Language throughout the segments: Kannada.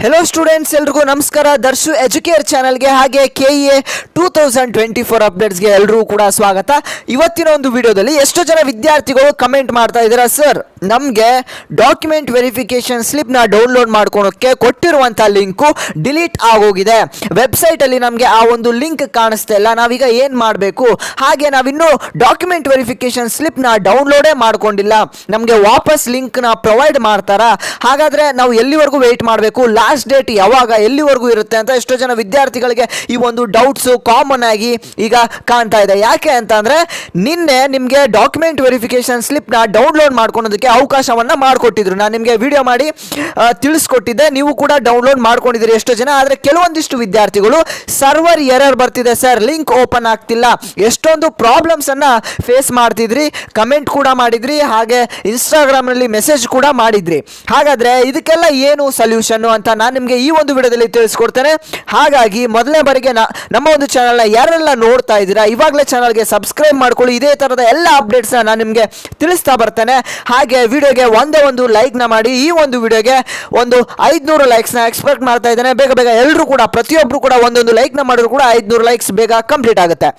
ಹೆಲೋ ಸ್ಟೂಡೆಂಟ್ಸ್, ಎಲ್ರಿಗೂ ನಮಸ್ಕಾರ. ದರ್ಶು ಎಜುಕೇರ್ ಚಾನಲ್ಗೆ ಹಾಗೆ KEA 2024 ಅಪ್ಡೇಟ್ಸ್ಗೆ ಎಲ್ಲರೂ ಕೂಡ ಸ್ವಾಗತ. ಇವತ್ತಿನ ಒಂದು ವಿಡಿಯೋದಲ್ಲಿ ಎಷ್ಟೋ ಜನ ವಿದ್ಯಾರ್ಥಿಗಳು ಕಮೆಂಟ್ ಮಾಡ್ತಾ ಇದ್ದೀರಾ, ಸರ್ ನಮಗೆ ಡಾಕ್ಯುಮೆಂಟ್ ವೆರಿಫಿಕೇಶನ್ ಸ್ಲಿಪ್ನ ಡೌನ್ಲೋಡ್ ಮಾಡ್ಕೊಳಕ್ಕೆ ಕೊಟ್ಟಿರುವಂಥ ಲಿಂಕು ಡಿಲೀಟ್ ಆಗೋಗಿದೆ. ವೆಬ್ಸೈಟಲ್ಲಿ ನಮಗೆ ಆ ಒಂದು ಲಿಂಕ್ ಕಾಣಿಸ್ತಾ ಇಲ್ಲ, ನಾವೀಗ ಏನು ಮಾಡಬೇಕು? ಹಾಗೆ ನಾವಿನ್ನೂ ಡಾಕ್ಯುಮೆಂಟ್ ವೆರಿಫಿಕೇಶನ್ ಸ್ಲಿಪ್ನ ಡೌನ್ಲೋಡೇ ಮಾಡ್ಕೊಂಡಿಲ್ಲ, ನಮಗೆ ವಾಪಸ್ ಲಿಂಕ್ನ ಪ್ರೊವೈಡ್ ಮಾಡ್ತಾರಾ? ಹಾಗಾದರೆ ನಾವು ಎಲ್ಲಿವರೆಗೂ ವೆಯ್ಟ್ ಮಾಡಬೇಕು? ಲಾಸ್ಟ್ ಡೇಟ್ ಯಾವಾಗ, ಎಲ್ಲಿವರೆಗೂ ಇರುತ್ತೆ ಅಂತ ಎಷ್ಟೋ ಜನ ವಿದ್ಯಾರ್ಥಿಗಳಿಗೆ ಈ ಒಂದು ಡೌಟ್ಸು ಕಾಮನ್ ಆಗಿ ಈಗ ಕಾಣ್ತಾ ಇದೆ. ಯಾಕೆ ಅಂತ ಅಂದರೆ ನಿನ್ನೆ ನಿಮಗೆ ಡಾಕ್ಯುಮೆಂಟ್ ವೆರಿಫಿಕೇಶನ್ ಸ್ಲಿಪ್ನ ಡೌನ್ಲೋಡ್ ಮಾಡ್ಕೊಳೋದಕ್ಕೆ ಅವಕಾಶವನ್ನು ಮಾಡಿಕೊಟ್ಟಿದ್ರು. ನಾನು ನಿಮಗೆ ವಿಡಿಯೋ ಮಾಡಿ ತಿಳಿಸ್ಕೊಟ್ಟಿದ್ದೆ, ನೀವು ಕೂಡ ಡೌನ್ಲೋಡ್ ಮಾಡ್ಕೊಂಡಿದ್ದೀರಿ ಎಷ್ಟೋ ಜನ. ಆದರೆ ಕೆಲವೊಂದಿಷ್ಟು ವಿದ್ಯಾರ್ಥಿಗಳು ಸರ್ವರ್ ಎರರ್ ಬರ್ತಿದೆ ಸರ್, ಲಿಂಕ್ ಓಪನ್ ಆಗ್ತಿಲ್ಲ, ಎಷ್ಟೊಂದು ಪ್ರಾಬ್ಲಮ್ಸನ್ನು ಫೇಸ್ ಮಾಡ್ತಿದ್ರಿ, ಕಮೆಂಟ್ ಕೂಡ ಮಾಡಿದ್ರಿ, ಹಾಗೆ ಇನ್ಸ್ಟಾಗ್ರಾಮ್ನಲ್ಲಿ ಮೆಸೇಜ್ ಕೂಡ ಮಾಡಿದ್ರಿ. ಹಾಗಾದರೆ ಇದಕ್ಕೆಲ್ಲ ಏನು ಸೊಲ್ಯೂಷನ್ನು ಅಂತ ನಾನು ನಿಮಗೆ ಈ ಒಂದು ವಿಡಿಯೋದಲ್ಲಿ ತಿಳಿಸ್ಕೊಡ್ತೇನೆ. ಹಾಗಾಗಿ ಮೊದಲನೇ ಬಾರಿಗೆ ನಮ್ಮ ಒಂದು ಚಾನಲ್ನ ಯಾರೆಲ್ಲ ನೋಡ್ತಾ ಇದ್ದೀರಾ, ಇವಾಗಲೇ ಚಾನಲ್ಗೆ ಸಬ್ಸ್ಕ್ರೈಬ್ ಮಾಡ್ಕೊಳ್ಳಿ. ಇದೇ ಥರದ ಎಲ್ಲ ಅಪ್ಡೇಟ್ಸ್ನ ನಾನು ನಿಮಗೆ ತಿಳಿಸ್ತಾ ಬರ್ತೇನೆ. ಹಾಗೆ ವಿಡಿಯೋಗೆ ಒಂದೇ ಒಂದು ಲೈಕ್ನ ಮಾಡಿ. ಈ ಒಂದು ವಿಡಿಯೋಗೆ ಒಂದು 500 ಲೈಕ್ಸ್ನ ಎಕ್ಸ್ಪೆಕ್ಟ್ ಮಾಡ್ತಾ ಇದ್ದೇನೆ. ಬೇಗ ಬೇಗ ಎಲ್ಲರೂ ಕೂಡ, ಪ್ರತಿಯೊಬ್ಬರು ಕೂಡ ಒಂದೊಂದು ಲೈಕ್ನ ಮಾಡಿದ್ರು ಕೂಡ 500 ಲೈಕ್ಸ್ ಬೇಗ ಕಂಪ್ಲೀಟ್ ಆಗುತ್ತೆ.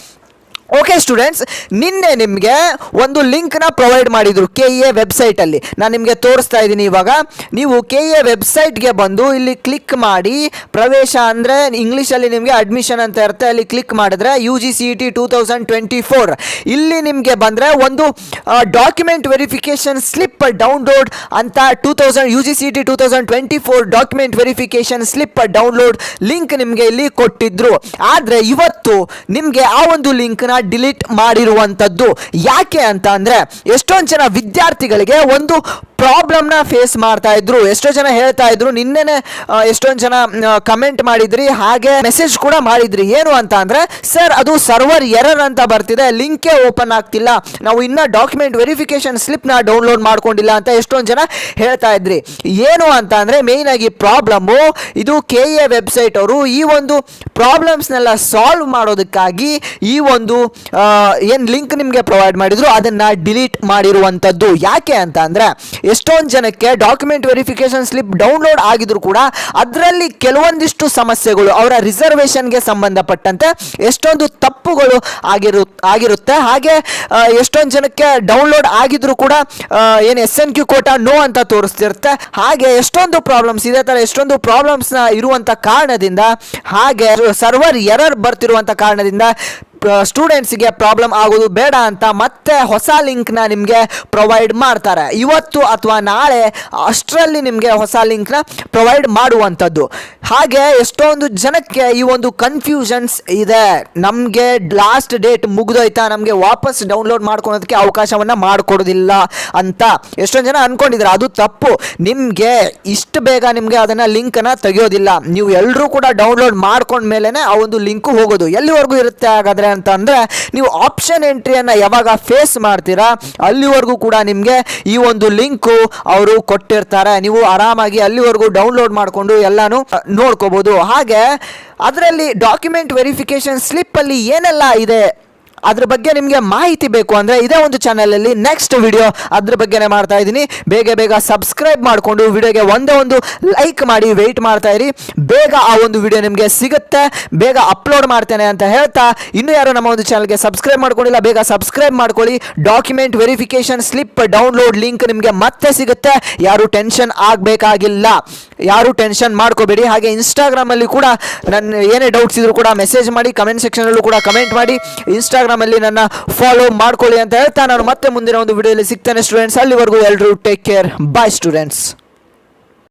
ಓಕೆ ಸ್ಟೂಡೆಂಟ್ಸ್, ನಿನ್ನೆ ನಿಮಗೆ ಒಂದು ಲಿಂಕ್ನ ಪ್ರೊವೈಡ್ ಮಾಡಿದರು KEA ವೆಬ್ಸೈಟಲ್ಲಿ. ನಾನು ನಿಮಗೆ ತೋರಿಸ್ತಾ ಇದ್ದೀನಿ. ಇವಾಗ ನೀವು KEA ವೆಬ್ಸೈಟ್ಗೆ ಬಂದು ಇಲ್ಲಿ ಕ್ಲಿಕ್ ಮಾಡಿ, ಪ್ರವೇಶ ಅಂದರೆ ಇಂಗ್ಲೀಷಲ್ಲಿ ನಿಮಗೆ ಅಡ್ಮಿಷನ್ ಅಂತ ಇರುತ್ತೆ, ಅಲ್ಲಿ ಕ್ಲಿಕ್ ಮಾಡಿದ್ರೆ UGCET 2024 ಇಲ್ಲಿ ನಿಮಗೆ ಬಂದರೆ ಒಂದು ಡಾಕ್ಯುಮೆಂಟ್ ವೆರಿಫಿಕೇಷನ್ ಸ್ಲಿಪ್ ಡೌನ್ಲೋಡ್ ಅಂತ UGCET 2024 document verification slip download link ನಿಮಗೆ ಇಲ್ಲಿ ಕೊಟ್ಟಿದ್ರು. ಆದರೆ ಇವತ್ತು ನಿಮಗೆ ಆ ಒಂದು ಲಿಂಕ್ನ ಡಿಲೀಟ್ ಮಾಡಿರುವಂಥದ್ದು. ಯಾಕೆ ಅಂತ ಅಂದರೆ ಎಷ್ಟೊಂದು ಜನ ವಿದ್ಯಾರ್ಥಿಗಳಿಗೆ ಒಂದು ಪ್ರಾಬ್ಲಮ್ನ ಫೇಸ್ ಮಾಡ್ತಾ ಇದ್ರು. ಎಷ್ಟೋ ಜನ ಹೇಳ್ತಾ ಇದ್ರು, ನಿನ್ನೆನೆ ಎಷ್ಟೊಂದು ಜನ ಕಮೆಂಟ್ ಮಾಡಿದ್ರಿ, ಹಾಗೆ ಮೆಸೇಜ್ ಕೂಡ ಮಾಡಿದ್ರಿ. ಏನು ಅಂತ ಅಂದರೆ, ಸರ್ ಅದು ಸರ್ವರ್ ಎರರ್ ಅಂತ ಬರ್ತಿದೆ, ಲಿಂಕೇ ಓಪನ್ ಆಗ್ತಿಲ್ಲ, ನಾವು ಇನ್ನೂ ಡಾಕ್ಯುಮೆಂಟ್ ವೆರಿಫಿಕೇಶನ್ ಸ್ಲಿಪ್ನ ಡೌನ್ಲೋಡ್ ಮಾಡ್ಕೊಂಡಿಲ್ಲ ಅಂತ ಎಷ್ಟೊಂದು ಜನ ಹೇಳ್ತಾ ಇದ್ರಿ. ಏನು ಅಂತ ಅಂದರೆ ಮೇಯ್ನ್ ಆಗಿ ಪ್ರಾಬ್ಲಮ್ಮು ಇದು KEA ವೆಬ್ಸೈಟ್ ಅವರು ಈ ಒಂದು ಪ್ರಾಬ್ಲಮ್ಸ್ನೆಲ್ಲ ಸಾಲ್ವ್ ಮಾಡೋದಕ್ಕಾಗಿ ಈ ಒಂದು ಏನು ಲಿಂಕ್ ನಿಮಗೆ ಪ್ರೊವೈಡ್ ಮಾಡಿದ್ರು ಅದನ್ನು ಡಿಲೀಟ್ ಮಾಡಿರುವಂಥದ್ದು. ಯಾಕೆ ಅಂತ ಅಂದರೆ ಎಷ್ಟೊಂದು ಜನಕ್ಕೆ ಡಾಕ್ಯುಮೆಂಟ್ ವೆರಿಫಿಕೇಶನ್ ಸ್ಲಿಪ್ ಡೌನ್ಲೋಡ್ ಆಗಿದ್ರು ಕೂಡ ಅದರಲ್ಲಿ ಕೆಲವೊಂದಿಷ್ಟು ಸಮಸ್ಯೆಗಳು, ಅವರ ರಿಸರ್ವೇಷನ್ಗೆ ಸಂಬಂಧಪಟ್ಟಂತೆ ಎಷ್ಟೊಂದು ತಪ್ಪುಗಳು ಆಗಿರುತ್ತೆ. ಹಾಗೆ ಎಷ್ಟೊಂದು ಜನಕ್ಕೆ ಡೌನ್ಲೋಡ್ ಆಗಿದ್ರು ಕೂಡ ಏನು SNQ ಕೋಟಾ ನೋ ಅಂತ ತೋರಿಸ್ತಿರುತ್ತೆ. ಹಾಗೆ ಎಷ್ಟೊಂದು ಪ್ರಾಬ್ಲಮ್ಸ್, ಇದೇ ಥರ ಎಷ್ಟೊಂದು ಪ್ರಾಬ್ಲಮ್ಸ್ನ ಇರುವಂಥ ಕಾರಣದಿಂದ, ಹಾಗೆ ಸರ್ವರ್ ಎರರ್ ಬರ್ತಿರುವಂಥ ಕಾರಣದಿಂದ ಸ್ಟೂಡೆಂಟ್ಸ್ಗೆ ಪ್ರಾಬ್ಲಮ್ ಆಗೋದು ಬೇಡ ಅಂತ ಮತ್ತೆ ಹೊಸ ಲಿಂಕ್ನ ನಿಮಗೆ ಪ್ರೊವೈಡ್ ಮಾಡ್ತಾರೆ. ಇವತ್ತು ಅಥವಾ ನಾಳೆ ಅಷ್ಟರಲ್ಲಿ ನಿಮಗೆ ಹೊಸ ಲಿಂಕ್ನ ಪ್ರೊವೈಡ್ ಮಾಡುವಂಥದ್ದು. ಹಾಗೆ ಎಷ್ಟೊಂದು ಜನಕ್ಕೆ ಈ ಒಂದು ಕನ್ಫ್ಯೂಷನ್ಸ್ ಇದೆ, ನಮಗೆ ಲಾಸ್ಟ್ ಡೇಟ್ ಮುಗಿದೋಯ್ತಾ, ನಮಗೆ ವಾಪಸ್ ಡೌನ್ಲೋಡ್ ಮಾಡ್ಕೊಳೋದಕ್ಕೆ ಅವಕಾಶವನ್ನು ಮಾಡಿಕೊಡೋದಿಲ್ಲ ಅಂತ ಎಷ್ಟೊಂದು ಜನ ಅಂದ್ಕೊಂಡಿದ್ದಾರೆ. ಅದು ತಪ್ಪು. ನಿಮಗೆ ಇಷ್ಟು ಬೇಗ ನಿಮಗೆ ಅದನ್ನು ಲಿಂಕನ್ನು ತೆಗೆಯೋದಿಲ್ಲ. ನೀವು ಎಲ್ಲರೂ ಕೂಡ ಡೌನ್ಲೋಡ್ ಮಾಡ್ಕೊಂಡ್ಮೇಲೆ ಆ ಒಂದು ಲಿಂಕು ಹೋಗೋದು. ಎಲ್ಲಿವರೆಗೂ ಇರುತ್ತೆ ಹಾಗಾದರೆ ಅಂತ ಅಂದರೆ, ನೀವು ಆಪ್ಷನ್ ಎಂಟ್ರಿಯನ್ನು ಯಾವಾಗ ಫೇಸ್ ಮಾಡ್ತೀರಾ ಅಲ್ಲಿವರೆಗೂ ಕೂಡ ನಿಮಗೆ ಈ ಒಂದು ಲಿಂಕು ಅವರು ಕೊಟ್ಟಿರ್ತಾರೆ. ನೀವು ಆರಾಮಾಗಿ ಅಲ್ಲಿವರೆಗೂ ಡೌನ್ಲೋಡ್ ಮಾಡಿಕೊಂಡು ಎಲ್ಲಾನು ನೋಡ್ಕೋಬೋದು. ಹಾಗೆ ಅದರಲ್ಲಿ ಡಾಕ್ಯುಮೆಂಟ್ ವೆರಿಫಿಕೇಶನ್ ಸ್ಲಿಪ್ಪಲ್ಲಿ ಏನೆಲ್ಲ ಇದೆ ಅದ್ರ ಬಗ್ಗೆ ನಿಮಗೆ ಮಾಹಿತಿ ಬೇಕು ಅಂದರೆ ಇದೇ ಒಂದು ಚಾನಲಲ್ಲಿ ನೆಕ್ಸ್ಟ್ ವಿಡಿಯೋ ಅದ್ರ ಬಗ್ಗೆನೇ ಮಾಡ್ತಾ ಇದ್ದೀನಿ. ಬೇಗ ಬೇಗ ಸಬ್ಸ್ಕ್ರೈಬ್ ಮಾಡಿಕೊಂಡು ವಿಡಿಯೋಗೆ ಒಂದೇ ಒಂದು ಲೈಕ್ ಮಾಡಿ ವೆಯ್ಟ್ ಮಾಡ್ತಾ ಇರಿ. ಬೇಗ ಆ ಒಂದು ವಿಡಿಯೋ ನಿಮಗೆ ಸಿಗುತ್ತೆ, ಬೇಗ ಅಪ್ಲೋಡ್ ಮಾಡ್ತೇನೆ ಅಂತ ಹೇಳ್ತಾ, ಇನ್ನೂ ಯಾರು ನಮ್ಮ ಒಂದು ಚಾನಲ್ಗೆ ಸಬ್ಸ್ಕ್ರೈಬ್ ಮಾಡ್ಕೊಂಡಿಲ್ಲ ಬೇಗ ಸಬ್ಸ್ಕ್ರೈಬ್ ಮಾಡ್ಕೊಳ್ಳಿ. Document verification slip download link ನಿಮಗೆ ಮತ್ತೆ ಸಿಗುತ್ತೆ. ಯಾರು ಟೆನ್ಷನ್ ಆಗಬೇಕಾಗಿಲ್ಲ, ಯಾರು ಟೆನ್ಷನ್ ಮಾಡ್ಕೋಬೇಡಿ. ಹಾಗೆ ಇನ್ಸ್ಟಾಗ್ರಾಮಲ್ಲಿ ಕೂಡ ನನ್ನ ಏನೇ ಡೌಟ್ಸ್ ಇದ್ರು ಕೂಡ ಮೆಸೇಜ್ ಮಾಡಿ, ಕಮೆಂಟ್ ಸೆಕ್ಷನಲ್ಲೂ ಕೂಡ ಕಮೆಂಟ್ ಮಾಡಿ, ಇನ್ಸ್ಟಾಗ್ರಾಮಲ್ಲಿ ನನ್ನ ಫಾಲೋ ಮಾಡ್ಕೊಳ್ಳಿ ಅಂತ ಹೇಳ್ತಾ ನಾನು ಮತ್ತೆ ಮುಂದಿನ ಒಂದು ವಿಡಿಯೋದಲ್ಲಿ ಸಿಗ್ತೇನೆ ಸ್ಟೂಡೆಂಟ್ಸ್. ಅಲ್ಲಿವರೆಗೂ ಎಲ್ಲರೂ ಟೇಕ್ ಕೇರ್. ಬಾಯ್ ಸ್ಟೂಡೆಂಟ್ಸ್.